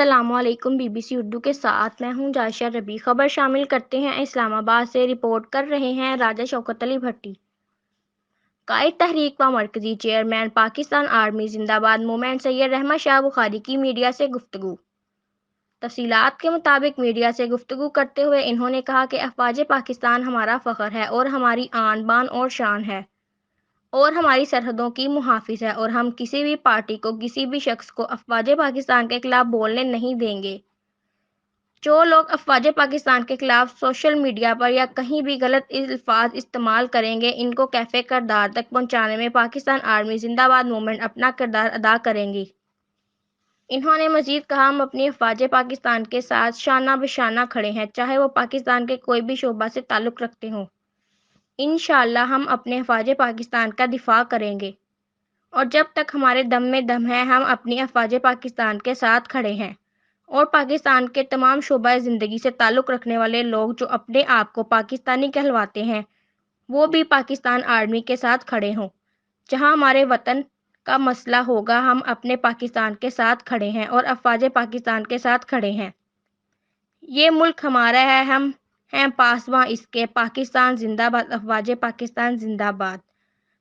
السلام علیکم، be B C Urdu کے ساتھ میں ہوں جائشہ ربیع۔ خبر شامل کرتے ہیں۔ اسلام آباد سے رپورٹ کر رہے ہیں راجہ شوکت علی بھٹی۔ قائد تحریک و مرکزی چیئرمین پاکستان آرمی زندہ باد موومنٹ سید رحمت شاہ بخاری کی میڈیا سے گفتگو۔ تفصیلات کے مطابق میڈیا سے گفتگو کرتے ہوئے انہوں نے کہا کہ افواج پاکستان ہمارا فخر ہے اور ہماری آن بان اور شان ہے اور ہماری سرحدوں کی محافظ ہے، اور ہم کسی بھی پارٹی کو، کسی بھی شخص کو افواج پاکستان کے خلاف بولنے نہیں دیں گے۔ جو لوگ افواج پاکستان کے خلاف سوشل میڈیا پر یا کہیں بھی غلط الفاظ استعمال کریں گے، ان کو کیفے کردار تک پہنچانے میں پاکستان آرمی زندہ باد موومنٹ اپنا کردار ادا کرے گی۔ انہوں نے مزید کہا، ہم اپنی افواج پاکستان کے ساتھ شانہ بشانہ کھڑے ہیں، چاہے وہ پاکستان کے کوئی بھی شعبہ سے تعلق رکھتے ہوں۔ انشاءاللہ ہم اپنے افواج پاکستان کا دفاع کریں گے، اور جب تک ہمارے دم میں دم ہے ہم اپنی افواج پاکستان کے ساتھ کھڑے ہیں، اور پاکستان کے تمام شعبۂ زندگی سے تعلق رکھنے والے لوگ جو اپنے آپ کو پاکستانی کہلواتے ہیں وہ بھی پاکستان آرمی کے ساتھ کھڑے ہوں۔ جہاں ہمارے وطن کا مسئلہ ہوگا ہم اپنے پاکستان کے ساتھ کھڑے ہیں اور افواج پاکستان کے ساتھ کھڑے ہیں۔ یہ ملک ہمارا ہے، ہم ہیں پاسباں اس کے۔ پاکستان زندہ باد، افواج پاکستان زندہ باد۔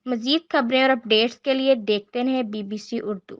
مزید خبریں اور اپڈیٹس کے لیے دیکھتے رہیں بی بی سی اردو۔